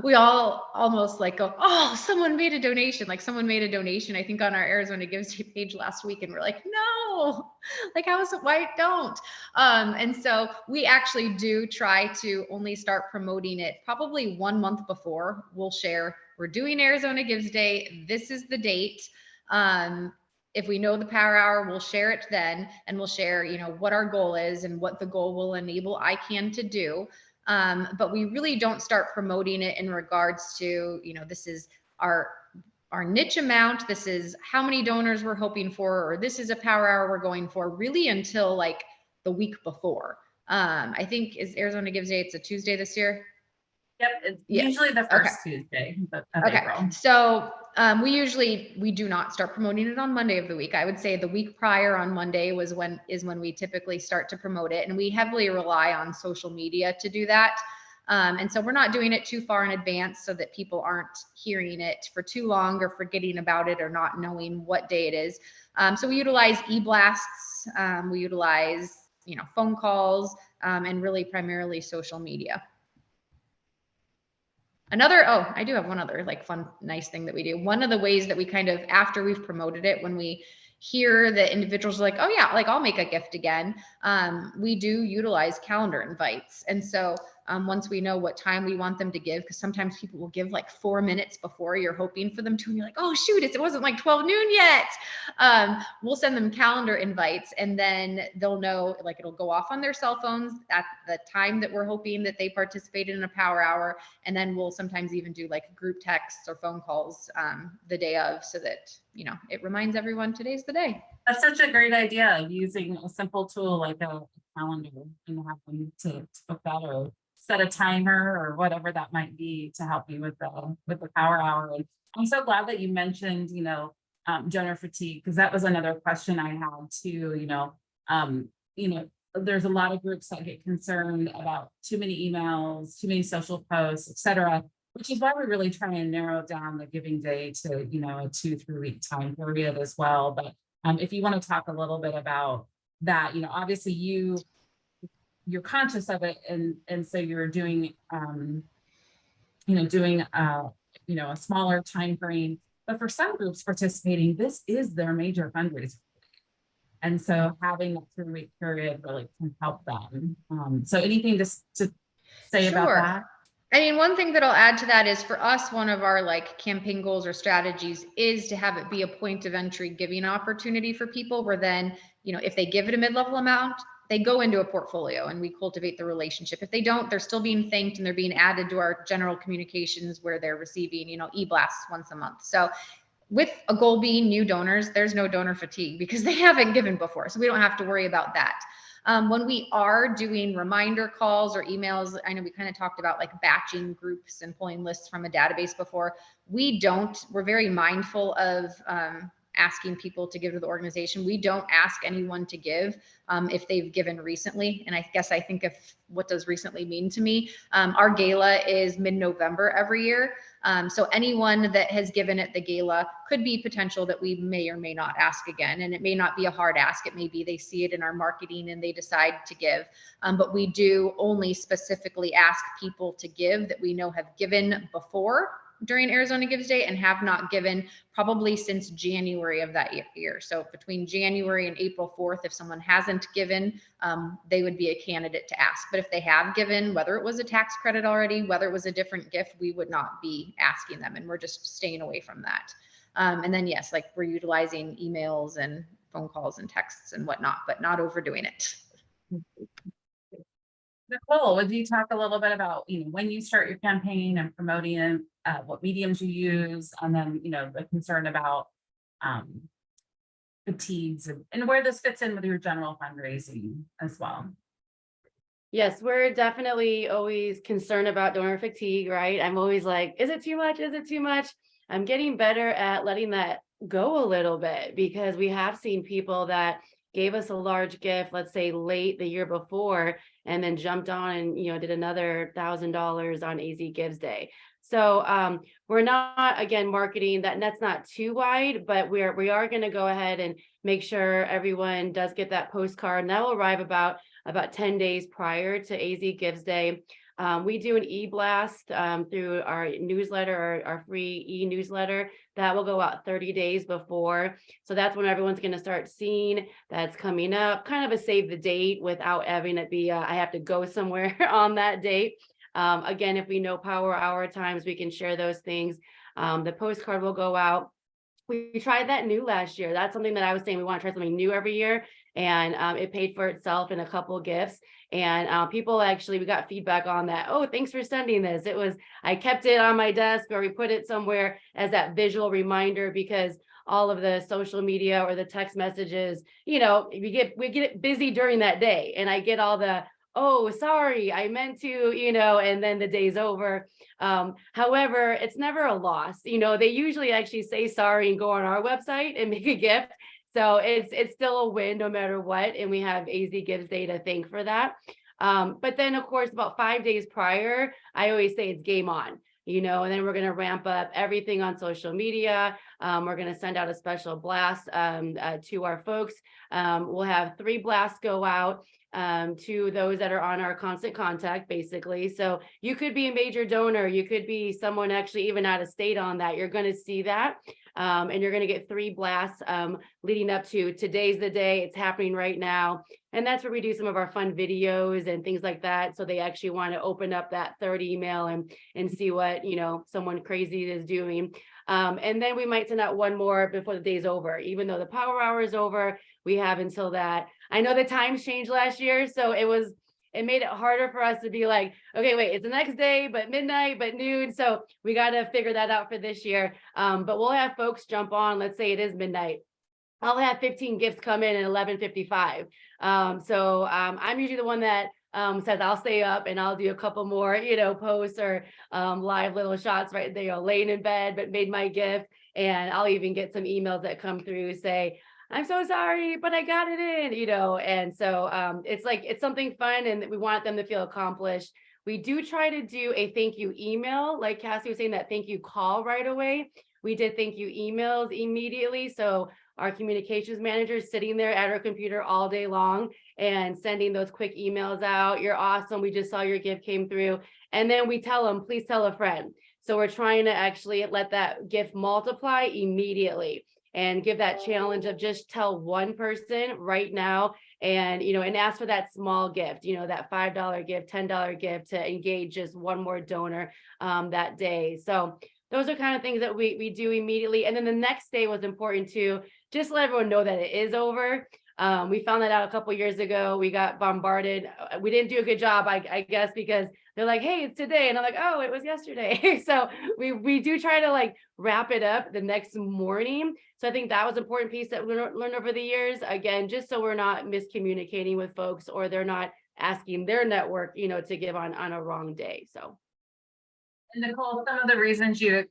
We all almost like go, oh, someone made a donation. Like someone made a donation, I think on our Arizona Gives page last week. And we're like, no, like how is it, why don't? And so we actually do try to only start promoting it probably 1 month before. We'll share, we're doing Arizona Gives Day. This is the date. If we know the power hour, we'll share it then, and we'll share, what our goal is and what the goal will enable ICANN to do. But we really don't start promoting it in regards to, this is our niche amount, this is how many donors we're hoping for, or this is a power hour we're going for, really until like the week before. I think is Arizona Gives Day, it's a Tuesday this year. Yep, it's Yeah. usually the first Tuesday of April. So we do not start promoting it on Monday of the week. I would say the week prior on Monday is when we typically start to promote it, and we heavily rely on social media to do that. And so we're not doing it too far in advance so that people aren't hearing it for too long or forgetting about it or not knowing what day it is. So we utilize e-blasts, we utilize phone calls, and really primarily social media. I do have one other like fun, nice thing that we do. One of the ways that we kind of, after we've promoted it, when we hear that individuals are like, oh yeah, like I'll make a gift again, we do utilize calendar invites. And so once we know what time we want them to give, because sometimes people will give like 4 minutes before you're hoping for them to, and you're like, oh shoot, it wasn't like 12 noon yet. We'll send them calendar invites, and then they'll know, like it'll go off on their cell phones at the time that we're hoping that they participated in a power hour. And then we'll sometimes even do like group texts or phone calls the day of, so that, it reminds everyone today's the day. That's such a great idea of using a simple tool like a calendar and have them to book that or set a timer or whatever that might be to help you with the power hour. And I'm so glad that you mentioned, donor fatigue, because that was another question I had too. There's a lot of groups that get concerned about too many emails, too many social posts, et cetera, which is why we really try and narrow down the giving day to, a 2-3 week time period as well. But if you want to talk a little bit about that, obviously you're conscious of it, and so you're doing a smaller time frame. But for some groups participating, this is their major fundraiser. And so having a 3-week period really can help them. So anything to say about that? I mean, one thing that I'll add to that is, for us, one of our like campaign goals or strategies is to have it be a point of entry giving opportunity for people, where then, if they give it a mid-level amount, they go into a portfolio and we cultivate the relationship. If they don't, they're still being thanked and they're being added to our general communications, where they're receiving, e-blasts once a month. So with a goal being new donors, there's no donor fatigue because they haven't given before. So we don't have to worry about that. When we are doing reminder calls or emails, I know we kind of talked about like batching groups and pulling lists from a database before. We're very mindful of asking people to give to the organization. We don't ask anyone to give if they've given recently. And I think of what does recently mean to me. Our gala is mid-November every year. So anyone that has given at the gala could be potential that we may or may not ask again. And it may not be a hard ask. It may be they see it in our marketing and they decide to give. But we do only specifically ask people to give that we know have given before during Arizona Gives Day and have not given probably since January of that year. So between January and April 4th, if someone hasn't given, they would be a candidate to ask. But if they have given, whether it was a tax credit already, whether it was a different gift, we would not be asking them, and we're just staying away from that. And then yes, like we're utilizing emails and phone calls and texts and whatnot, but not overdoing it. Nicole, would you talk a little bit about, when you start your campaign and promoting it, what mediums you use, and then, the concern about fatigues and where this fits in with your general fundraising as well? Yes, we're definitely always concerned about donor fatigue, right? I'm always like, is it too much? Is it too much? I'm getting better at letting that go a little bit, because we have seen people that gave us a large gift, let's say late the year before, and then jumped on and, did another $1,000 on AZ Gives Day. So we're not, again, marketing that net's not too wide, but we are going to go ahead and make sure everyone does get that postcard, and that will arrive about 10 days prior to AZ Gives Day. We do an e-blast through our newsletter, our free e-newsletter that will go out 30 days before. So that's when everyone's going to start seeing that's coming up, kind of a save the date without having it be, I have to go somewhere on that date. Again, if we know power hour times, we can share those things. The postcard will go out. We tried that new last year. That's something that I was saying, we want to try something new every year. and it paid for itself in a couple gifts. And people actually, we got feedback on that. Oh, thanks for sending this. I kept it on my desk, or we put it somewhere as that visual reminder, because all of the social media or the text messages, we get busy during that day, and I get all the, oh, sorry, I meant to, and then the day's over. However, it's never a loss. They usually actually say sorry and go on our website and make a gift. So it's still a win no matter what. And we have AZ Gives Day to thank for that. But then, of course, about 5 days prior, I always say it's game on. And then we're going to ramp up everything on social media. We're going to send out a special blast to our folks. We'll have 3 blasts go out to those that are on our constant contact, basically. So you could be a major donor. You could be someone actually even out of state on that. You're going to see that. And you're going to get 3 blasts leading up to today's the day. It's happening right now. And that's where we do some of our fun videos and things like that. So they actually want to open up that 3rd email and see what, someone crazy is doing. And then we might send out one more before the day's over. Even though the power hour is over, we have until that. I know the times changed last year, so it made it harder for us to be like, okay, wait, it's the next day, but midnight, but noon. So we got to figure that out for this year. But we'll have folks jump on. Let's say it is midnight. I'll have 15 gifts come in at 11:55. So I'm usually the one that says I'll stay up and I'll do a couple more, posts or live little shots right there, laying in bed, but made my gift. And I'll even get some emails that come through say, I'm so sorry, but I got it in, and so it's something fun, and we want them to feel accomplished. We do try to do a thank you email, like Cassie was saying, that thank you call right away. We did thank you emails immediately. So our communications manager is sitting there at her computer all day long and sending those quick emails out. You're awesome. We just saw your gift came through. And then we tell them, please tell a friend. So we're trying to actually let that gift multiply immediately and give that challenge of just tell one person right now, and and ask for that small gift, that $5 gift, $10 gift, to engage just one more donor that day. So those are kind of things that we do immediately. And then the next day was important too, just let everyone know that it is over. We found that out a couple of years ago. We got bombarded. We didn't do a good job, I guess, because they're like, hey, it's today. And I'm like, oh, it was yesterday. So we do try to wrap it up the next morning. So I think that was an important piece that we learned over the years. Again, just so we're not miscommunicating with folks, or they're not asking their network, to give on a wrong day. So. And Nicole, some of the reasons you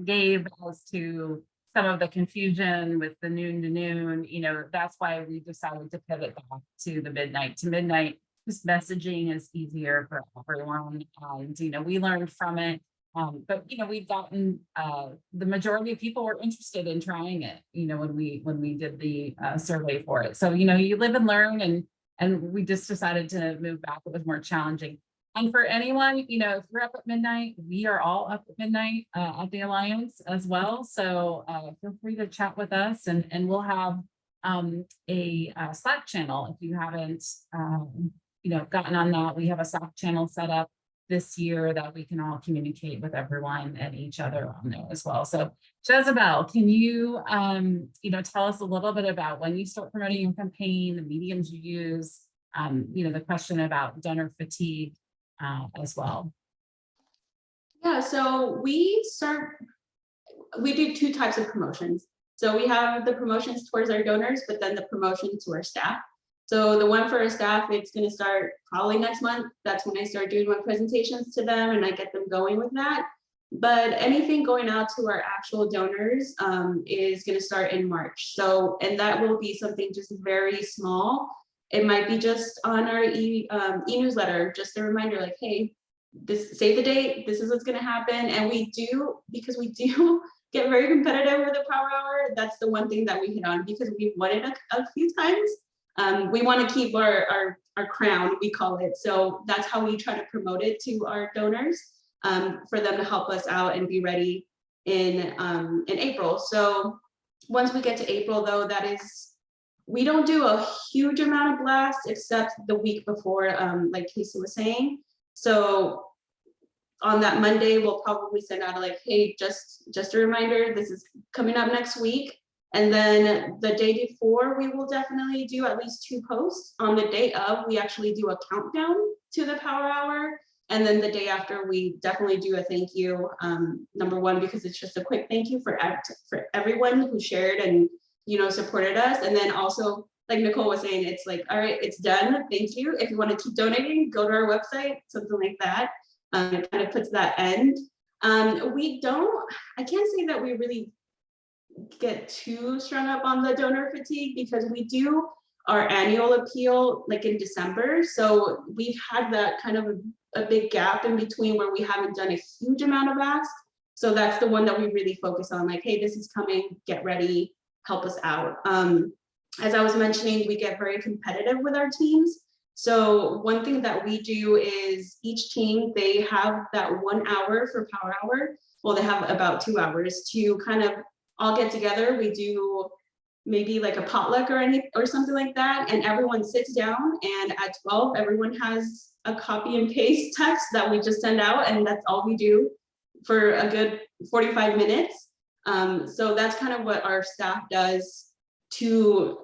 gave as to some of the confusion with the noon to noon, that's why we decided to pivot back to the midnight to midnight. Just messaging is easier for everyone. And, we learned from it. But, we've gotten the majority of people were interested in trying it, when we did the survey for it. So, you live and learn, and we just decided to move back. It was more challenging. And for anyone, if you're up at midnight, we are all up at midnight at the Alliance as well. So feel free to chat with us, and we'll have a Slack channel. If you haven't, gotten on that, we have a Slack channel set up this year that we can all communicate with everyone and each other on there as well. So Jezebel, can you, tell us a little bit about when you start promoting your campaign, the mediums you use, the question about donor fatigue as well? Yeah, so we do 2 types of promotions. So we have the promotions towards our donors, but then the promotion to our staff. So the one for our staff, it's going to start probably next month. That's when I start doing my presentations to them and I get them going with that. But anything going out to our actual donors is going to start in March. So, and that will be something just very small. It might be just on our e-newsletter, just a reminder, like, hey, save the date, this is what's going to happen. And because we do get very competitive with the power hour, that's the one thing that we hit on, because we've won it a few times. We want to keep our crown, we call it. So that's how we try to promote it to our donors, for them to help us out and be ready in April. So once we get to April, though, we don't do a huge amount of blasts except the week before, like Casey was saying. So on that Monday, we'll probably send out hey, just a reminder, this is coming up next week. And then the day before, we will definitely do at least 2 posts. On the day of, we actually do a countdown to the Power Hour. And then the day after, we definitely do a thank you. Number one, because it's just a quick thank you for everyone who shared and, you know, supported us. And then also, like Nicole was saying, it's like, all right, it's done. Thank you. If you want to keep donating, go to our website, something like that. It kind of puts that end. I can't say that we really get too strung up on the donor fatigue, because we do our annual appeal like in December. So we've had that kind of a big gap in between where we haven't done a huge amount of asks. So that's the one that we really focus on, like, hey, this is coming, get ready, help us out. As I was mentioning, we get very competitive with our teams. So one thing that we do is each team, they have that 1 hour for Power Hour. Well, they have about 2 hours to kind of all get together. We do maybe like a potluck or something like that, and everyone sits down, and at 12 everyone has a copy and paste text that we just send out, and that's all we do for a good 45 minutes. So that's kind of what our staff does to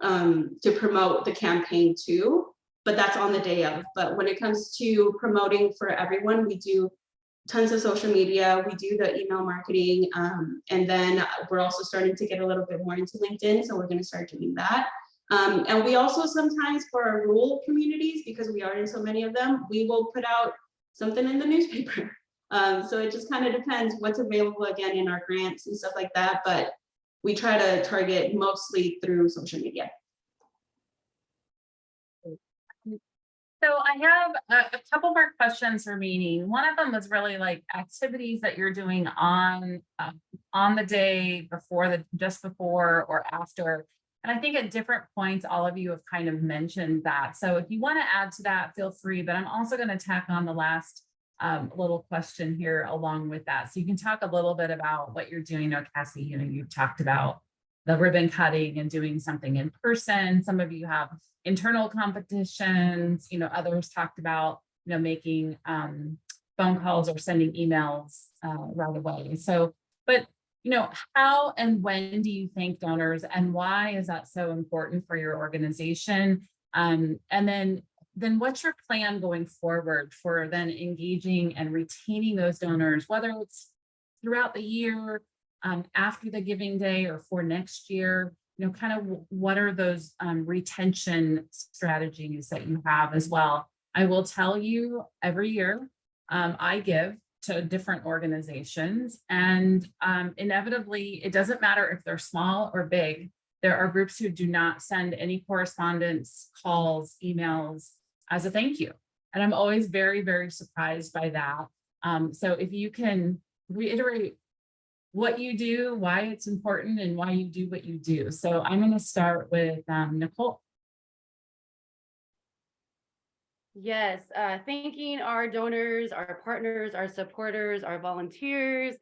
promote the campaign too, but that's on the day of. But when it comes to promoting for everyone, we do tons of social media, we do the email marketing, and then we're also starting to get a little bit more into LinkedIn, so we're going to start doing that. And we also sometimes, for our rural communities, because we are in so many of them, we will put out something in the newspaper. So it just kind of depends what's available, again, in our grants and stuff like that, but we try to target mostly through social media. So I have a couple more questions remaining. One of them was really like activities that you're doing on the day before, just before or after. And I think at different points, all of you have kind of mentioned that. So if you want to add to that, feel free. But I'm also going to tack on the last little question here along with that. So you can talk a little bit about what you're doing. Oh, Cassie, you know, you've talked about the ribbon cutting and doing something in person. Some of you have internal competitions, you know, others talked about, you know, making phone calls or sending emails right away. So, but, you know, how and when do you thank donors, and why is that so important for your organization? And then what's your plan going forward for then engaging and retaining those donors, whether it's throughout the year, after the giving day, or for next year? You know, kind of what are those retention strategies that you have as well? I will tell you, every year I give to different organizations, and inevitably, it doesn't matter if they're small or big. There are groups who do not send any correspondence, calls, emails as a thank you. And I'm always very, very surprised by that. So if you can reiterate what you do, why it's important, and why you do what you do. So I'm going to start with Nicole. Yes, thanking our donors, our partners, our supporters, our volunteers.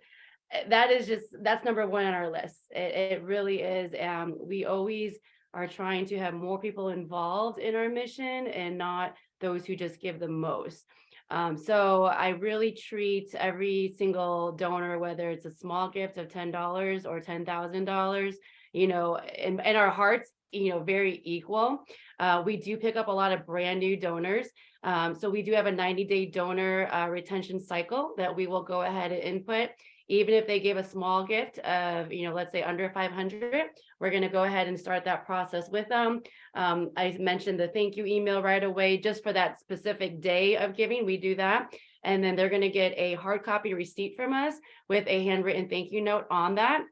That's number one on our list. It really is. We always are trying to have more people involved in our mission and not those who just give the most. So I really treat every single donor, whether it's a small gift of $10 or $10,000, you know, in our hearts, you know, very equal. We do pick up a lot of brand new donors. So we do have a 90-day donor retention cycle that we will go ahead and input. Even if they give a small gift of, you know, let's say under 500, we're going to go ahead and start that process with them. I mentioned the thank you email right away, just for that specific day of giving, we do that. And then they're going to get a hard copy receipt from us with a handwritten thank you note on that.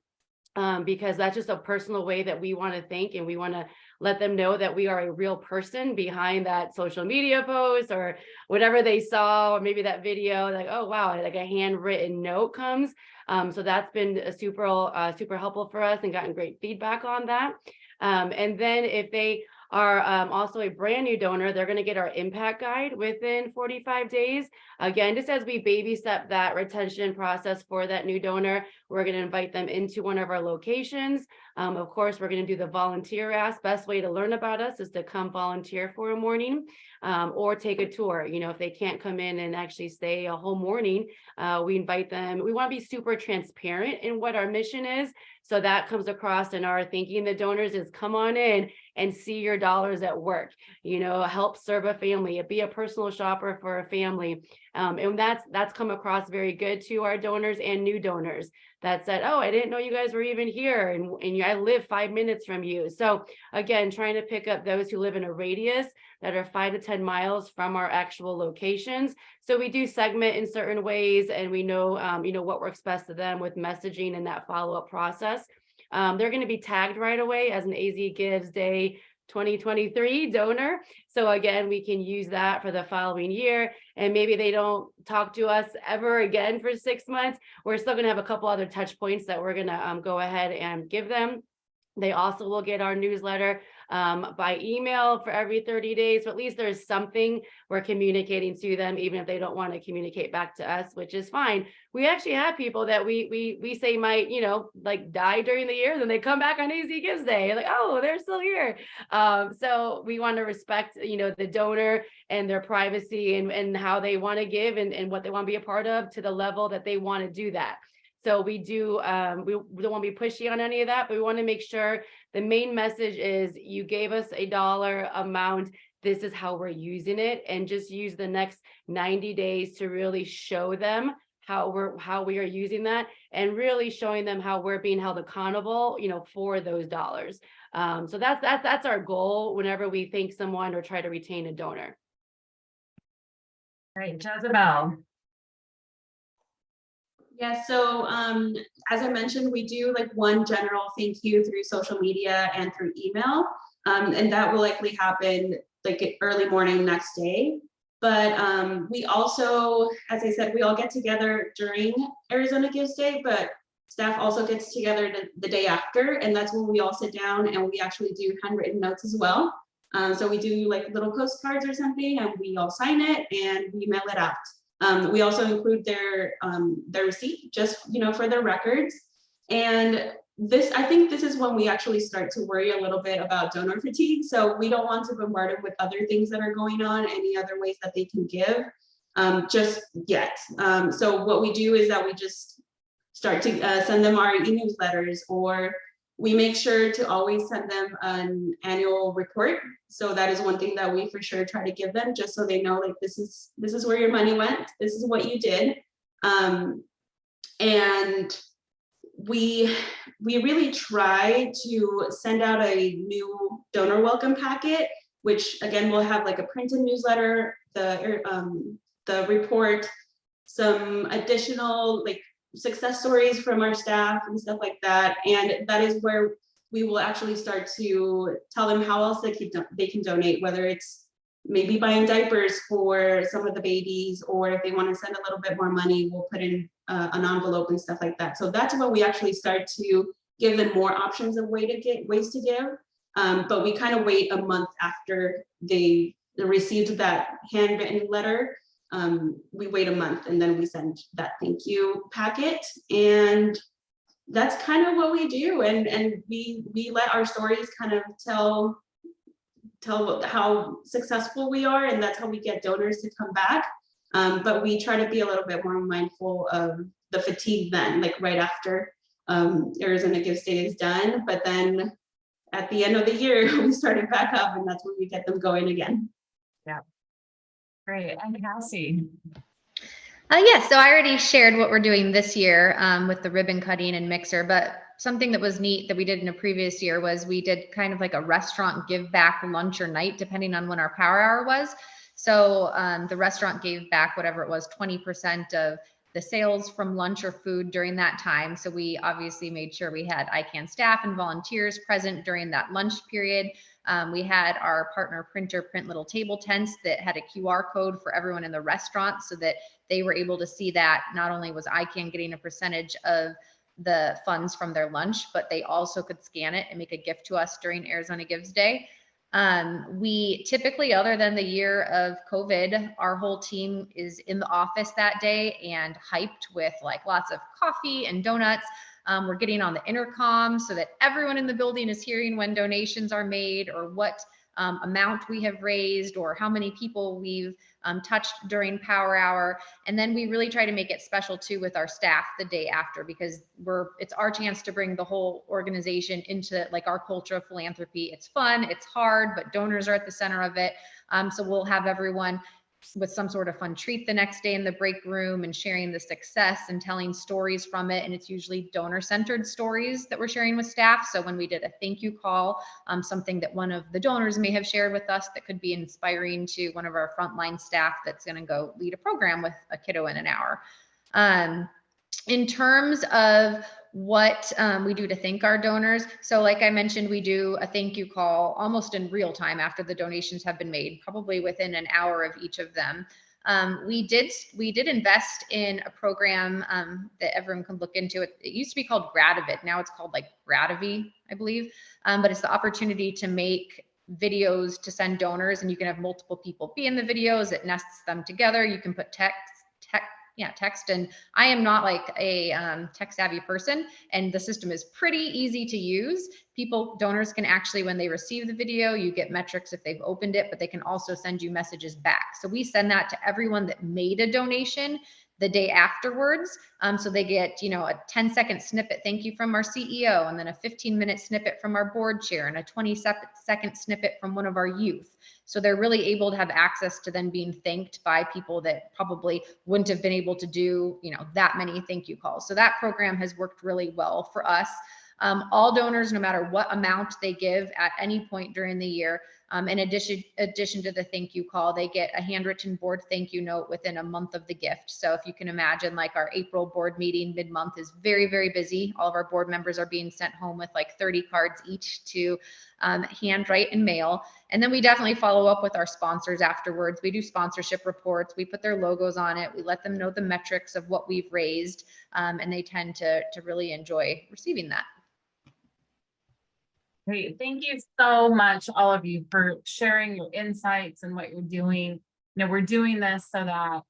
Because that's just a personal way that we want to thank, and we want to let them know that we are a real person behind that social media post or whatever they saw, or maybe that video, like, oh, wow, like a handwritten note comes. So that's been super helpful for us and gotten great feedback on that. And then if they are also a brand new donor, they're going to get our impact guide within 45 days. Again, just as we baby step that retention process for that new donor, we're going to invite them into one of our locations. Of course, we're going to do the volunteer ask. Best way to learn about us is to come volunteer for a morning or take a tour. You know, if they can't come in and actually stay a whole morning, we invite them. We want to be super transparent in what our mission is. So that comes across in our thanking the donors is come on in and see your dollars at work, you know, help serve a family, be a personal shopper for a family. And that's come across very good to our donors and new donors that said, oh, I didn't know you guys were even here. And I live 5 minutes from you. So again, trying to pick up those who live in a radius that are 5 to 10 miles from our actual locations. So we do segment in certain ways, and we know, what works best to them with messaging and that follow-up process. They're going to be tagged right away as an AZ Gives Day 2023 donor. So again, we can use that for the following year, and maybe they don't talk to us ever again for 6 months. We're still going to have a couple other touch points that we're going to go ahead and give them. They also will get our newsletter by email for every 30 days. So at least there's something we're communicating to them, even if they don't want to communicate back to us, which is fine. We actually have people that we say might, like die during the year, then they come back on AZ Gives Day, like, oh, they're still here. So we want to respect, the donor and their privacy and how they want to give and what they want to be a part of to the level that they want to do that. So we do, we don't want to be pushy on any of that, but we want to make sure the main message is you gave us a dollar amount. This is how we're using it, and just use the next 90 days to really show them how we are using that, and really showing them how we're being held accountable, for those dollars. So that's our goal whenever we thank someone or try to retain a donor. All right, Jezebel. Yeah, so as I mentioned, we do like one general thank you through social media and through email, and that will likely happen like early morning next day. But we also, as I said, we all get together during Arizona Gives Day, but staff also gets together the day after, and that's when we all sit down and we actually do handwritten notes as well. So we do like little postcards or something, and we all sign it and we mail it out. We also include their receipt just, for their records. And I think this is when we actually start to worry a little bit about donor fatigue. So we don't want to bombard them with other things that are going on, any other ways that they can give just yet. So what we do is that we just start to send them our e-newsletters, or we make sure to always send them an annual report. So that is one thing that we for sure try to give them, just so they know, like, this is where your money went. This is what you did. And we really try to send out a new donor welcome packet, which again will have like a printed newsletter, the report, some additional like success stories from our staff and stuff like that. And that is where we will actually start to tell them how else they can donate, whether it's maybe buying diapers for some of the babies, or if they want to send a little bit more money, we'll put in an envelope and stuff like that. So that's when we actually start to give them more options of ways to give. But we kind of wait a month after they received that handwritten letter. We wait a month and then we send that thank you packet, and that's kind of what we do. And we let our stories kind of tell how successful we are, and that's how we get donors to come back. But we try to be a little bit more mindful of the fatigue then, like right after Arizona Gives Day is done. But then at the end of the year, we start it back up, and that's when we get them going again. Yeah. Great. And Cassie. Yes, so I already shared what we're doing this year with the ribbon cutting and mixer, but something that was neat that we did in a previous year was we did kind of like a restaurant give back lunch or night, depending on when our power hour was. So the restaurant gave back whatever it was, 20% of the sales from lunch or food during that time. So we obviously made sure we had ICANN staff and volunteers present during that lunch period. We had our partner printer print little table tents that had a QR code for everyone in the restaurant, so that they were able to see that not only was ICANN getting a percentage of the funds from their lunch, but they also could scan it and make a gift to us during Arizona Gives Day. We typically, other than the year of COVID, our whole team is in the office that day and hyped with like lots of coffee and donuts. We're getting on the intercom so that everyone in the building is hearing when donations are made or what amount we have raised or how many people we've touched during Power Hour. And then we really try to make it special too with our staff the day after, because it's our chance to bring the whole organization into like our culture of philanthropy. It's fun, it's hard, but donors are at the center of it. So we'll have everyone with some sort of fun treat the next day in the break room and sharing the success and telling stories from it. And it's usually donor-centered stories that we're sharing with staff. So when we did a thank you call, something that one of the donors may have shared with us that could be inspiring to one of our frontline staff that's going to go lead a program with a kiddo in an hour. In terms of what we do to thank our donors. So like I mentioned, we do a thank you call almost in real time after the donations have been made, probably within an hour of each of them. We did invest in a program that everyone can look into. It used to be called Gradivit. Now it's called like Gradivi, I believe. But it's the opportunity to make videos to send donors, and you can have multiple people be in the videos. It nests them together. You can put text. And I am not like a tech savvy person, and the system is pretty easy to use. Donors can actually, when they receive the video, you get metrics if they've opened it, but they can also send you messages back. So we send that to everyone that made a donation the day afterwards. So they get, a 10-second snippet, thank you from our CEO, and then a 15-minute snippet from our board chair, and a 20-second snippet from one of our youth. So they're really able to have access to then being thanked by people that probably wouldn't have been able to do, that many thank you calls. So that program has worked really well for us. All donors, no matter what amount they give at any point during the year, in addition to the thank you call, they get a handwritten board thank you note within a month of the gift. So if you can imagine, like our April board meeting mid-month is very, very busy. All of our board members are being sent home with like 30 cards each to handwrite and mail. And then we definitely follow up with our sponsors afterwards. We do sponsorship reports. We put their logos on it. We let them know the metrics of what we've raised. And they tend to really enjoy receiving that. Great. Thank you so much, all of you, for sharing your insights and what you're doing. We're doing this so that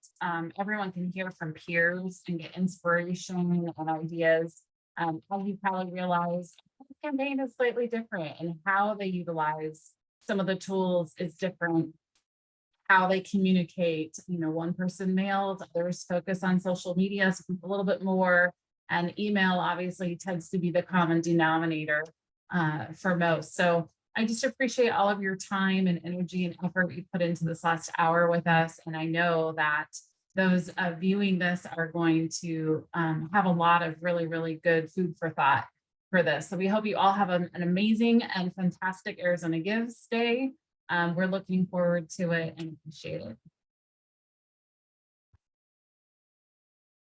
everyone can hear from peers and get inspiration and ideas. As you probably realize, the campaign is slightly different, and how they utilize some of the tools is different. How they communicate, one person mails, others focus on social media a little bit more, and email obviously tends to be the common denominator for most. So I just appreciate all of your time and energy and effort you put into this last hour with us. And I know that those viewing this are going to have a lot of really, really good food for thought for this. So we hope you all have an amazing and fantastic Arizona Gives Day. We're looking forward to it and appreciate it.